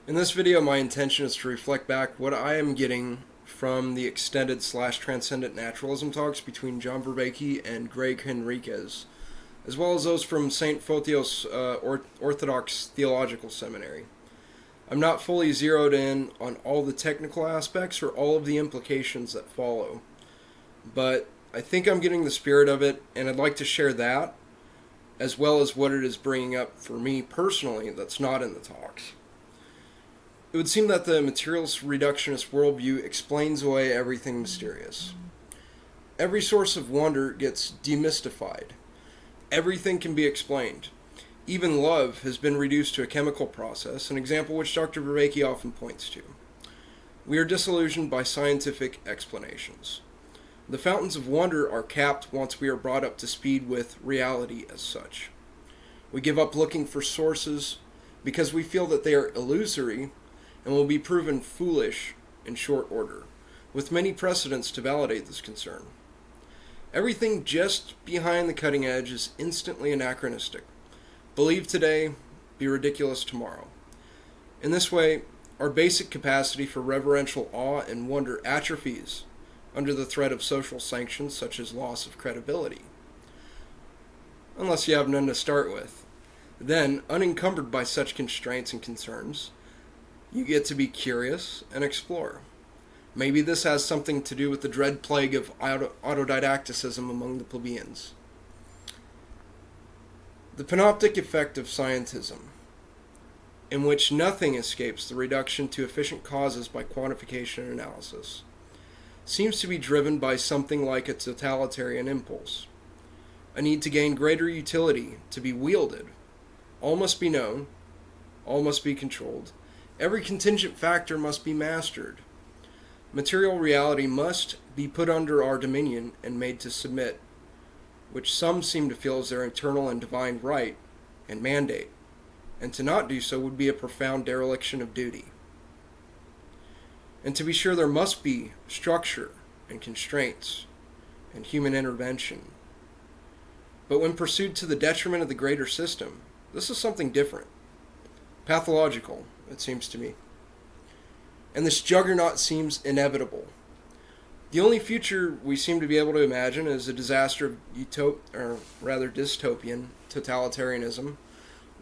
In this video, my intention is to reflect back what I am getting from the extended / transcendent naturalism talks between John Vervaeke and Gregg Henriques, as well as those from St. Photios orthodox theological seminary. I'm not fully zeroed in on all the technical aspects or all of the implications that follow, but I think I'm getting the spirit of it, and I'd like to share that, as well as what it is bringing up for me personally that's not in the talks. It would seem that the materialist reductionist worldview explains away everything mysterious. Every source of wonder gets demystified. Everything can be explained. Even love has been reduced to a chemical process, an example which Dr. Vervaeke often points to. We are disillusioned by scientific explanations. The fountains of wonder are capped once we are brought up to speed with reality as such. We give up looking for sources because we feel that they are illusory and will be proven foolish in short order, with many precedents to validate this concern. Everything just behind the cutting edge is instantly anachronistic. Believe today, be ridiculous tomorrow. In this way, our basic capacity for reverential awe and wonder atrophies under the threat of social sanctions such as loss of credibility. Unless you have none to start with. Then, unencumbered by such constraints and concerns, you get to be curious and explore. Maybe this has something to do with the dread plague of autodidacticism among the plebeians. The panoptic effect of scientism, in which nothing escapes the reduction to efficient causes by quantification and analysis, seems to be driven by something like a totalitarian impulse, a need to gain greater utility, to be wielded. All must be known, all must be controlled, every contingent factor must be mastered. Material reality must be put under our dominion and made to submit, which some seem to feel is their eternal and divine right and mandate, and to not do so would be a profound dereliction of duty. And to be sure, there must be structure and constraints and human intervention. But when pursued to the detriment of the greater system, this is something different. Pathological, it seems to me. And this juggernaut seems inevitable. The only future we seem to be able to imagine is a disaster of dystopian totalitarianism,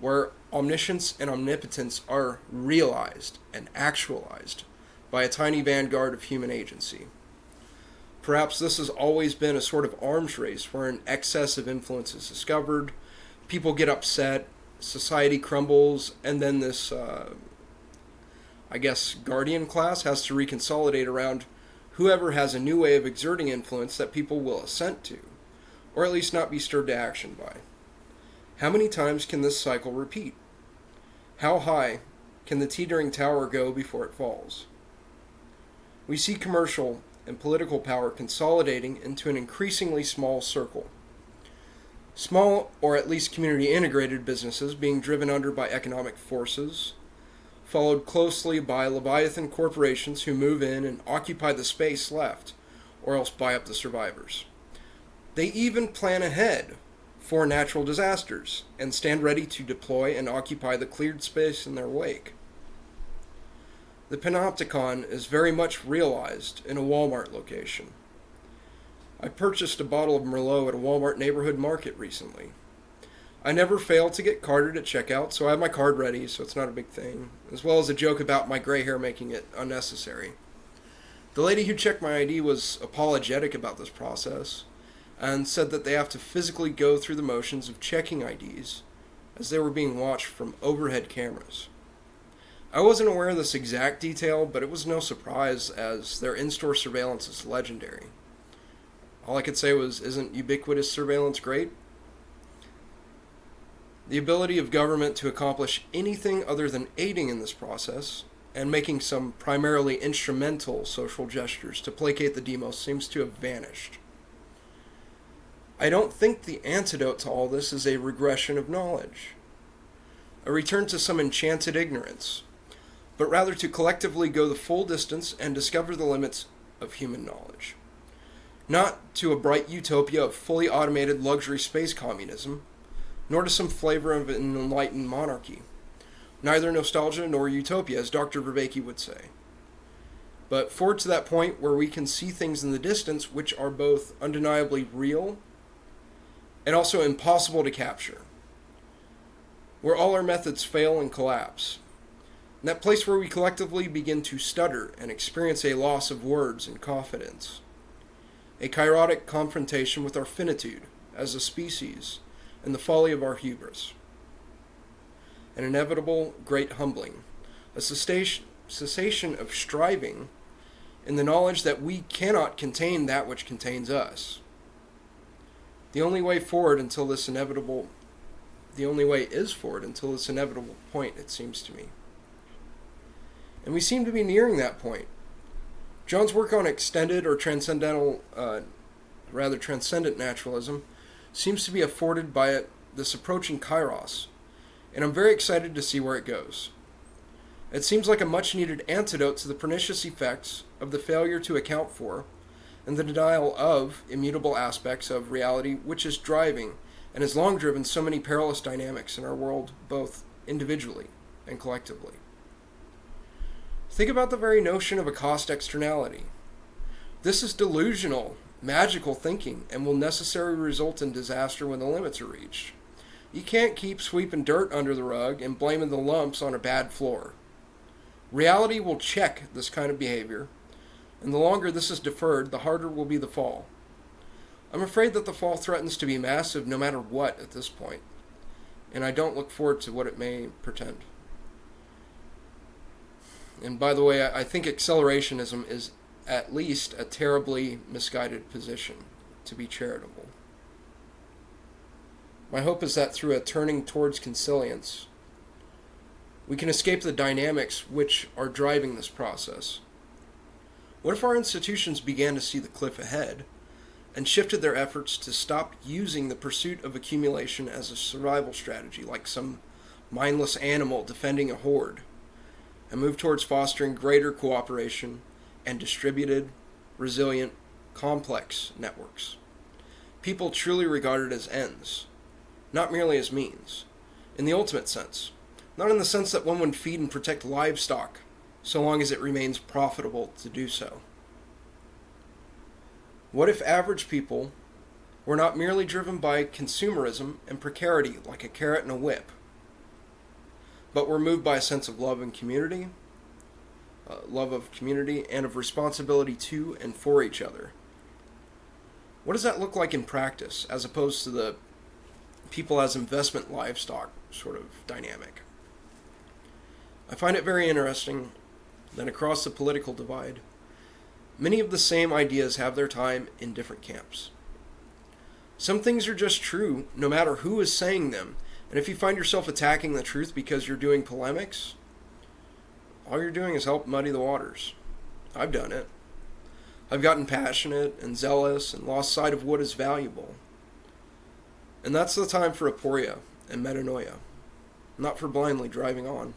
where omniscience and omnipotence are realized and actualized by a tiny vanguard of human agency. Perhaps this has always been a sort of arms race where an excess of influence is discovered, people get upset, society crumbles, and then this, guardian class has to reconsolidate around whoever has a new way of exerting influence that people will assent to, or at least not be stirred to action by. How many times can this cycle repeat? How high can the teetering tower go before it falls? We see commercial and political power consolidating into an increasingly small circle. Small, or at least community-integrated businesses being driven under by economic forces, followed closely by Leviathan corporations who move in and occupy the space left, or else buy up the survivors. They even plan ahead for natural disasters and stand ready to deploy and occupy the cleared space in their wake. The panopticon is very much realized in a Walmart location. I purchased a bottle of Merlot at a Walmart neighborhood market recently. I never fail to get carded at checkout, so I have my card ready, so it's not a big thing, as well as a joke about my gray hair making it unnecessary. The lady who checked my ID was apologetic about this process, and said that they have to physically go through the motions of checking IDs, as they were being watched from overhead cameras. I wasn't aware of this exact detail, but it was no surprise, as their in-store surveillance is legendary. All I could say was, isn't ubiquitous surveillance great? The ability of government to accomplish anything other than aiding in this process, and making some primarily instrumental social gestures to placate the demos, seems to have vanished. I don't think the antidote to all this is a regression of knowledge, a return to some enchanted ignorance, but rather to collectively go the full distance and discover the limits of human knowledge. Not to a bright utopia of fully automated luxury space communism, nor to some flavor of an enlightened monarchy. Neither nostalgia nor utopia, as Dr. Vervaeke would say. But forward to that point where we can see things in the distance which are both undeniably real and also impossible to capture. Where all our methods fail and collapse. And that place where we collectively begin to stutter and experience a loss of words and confidence. A kairotic confrontation with our finitude as a species and the folly of our hubris. An inevitable great humbling, a cessation of striving in the knowledge that we cannot contain that which contains us. The only way is forward until this inevitable point, it seems to me. And we seem to be nearing that point. John's work on extended or transcendent naturalism seems to be afforded by this approaching kairos, and I'm very excited to see where it goes. It seems like a much-needed antidote to the pernicious effects of the failure to account for and the denial of immutable aspects of reality which is driving and has long driven so many perilous dynamics in our world, both individually and collectively. Think about the very notion of a cost externality. This is delusional, magical thinking and will necessarily result in disaster when the limits are reached. You can't keep sweeping dirt under the rug and blaming the lumps on a bad floor. Reality will check this kind of behavior, and the longer this is deferred, the harder will be the fall. I'm afraid that the fall threatens to be massive no matter what at this point, and I don't look forward to what it may portend. And by the way, I think accelerationism is at least a terribly misguided position, to be charitable. My hope is that through a turning towards concilience, we can escape the dynamics which are driving this process. What if our institutions began to see the cliff ahead and shifted their efforts to stop using the pursuit of accumulation as a survival strategy, like some mindless animal defending a horde, and move towards fostering greater cooperation and distributed, resilient, complex networks? People truly regarded as ends, not merely as means, in the ultimate sense, not in the sense that one would feed and protect livestock so long as it remains profitable to do so. What if average people were not merely driven by consumerism and precarity like a carrot and a whip, but were moved by a sense of love and community, and of responsibility to and for each other? What does that look like in practice, as opposed to the people as investment livestock sort of dynamic? I find it very interesting that across the political divide, many of the same ideas have their time in different camps. Some things are just true no matter who is saying them, and if you find yourself attacking the truth because you're doing polemics, all you're doing is help muddy the waters. I've done it. I've gotten passionate and zealous and lost sight of what is valuable. And that's the time for aporia and metanoia, not for blindly driving on.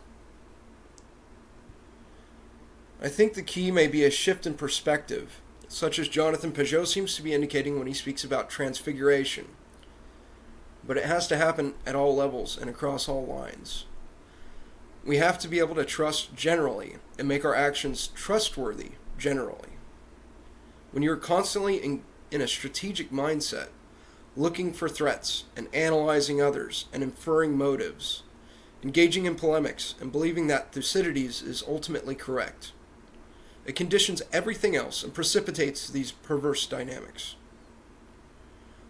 I think the key may be a shift in perspective, such as Jonathan Peugeot seems to be indicating when he speaks about transfiguration. But it has to happen at all levels and across all lines. We have to be able to trust generally and make our actions trustworthy generally. When you're constantly in a strategic mindset, looking for threats and analyzing others and inferring motives, engaging in polemics and believing that Thucydides is ultimately correct, it conditions everything else and precipitates these perverse dynamics.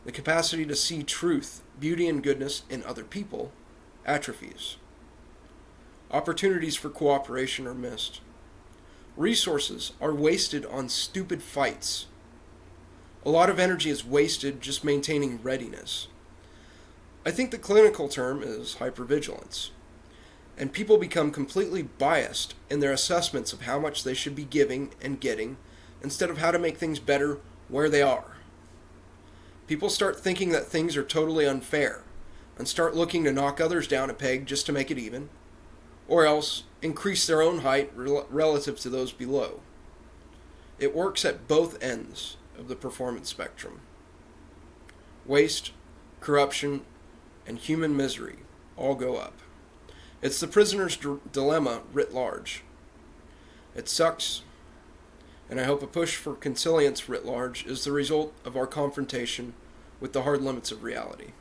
The capacity to see truth, beauty, and goodness in other people atrophies. Opportunities for cooperation are missed. Resources are wasted on stupid fights. A lot of energy is wasted just maintaining readiness. I think the clinical term is hypervigilance, and people become completely biased in their assessments of how much they should be giving and getting instead of how to make things better where they are. People start thinking that things are totally unfair and start looking to knock others down a peg just to make it even, or else increase their own height relative to those below. It works at both ends of the performance spectrum. Waste, corruption, and human misery all go up. It's the prisoner's dilemma writ large. It sucks, and I hope a push for concilience writ large is the result of our confrontation with the hard limits of reality.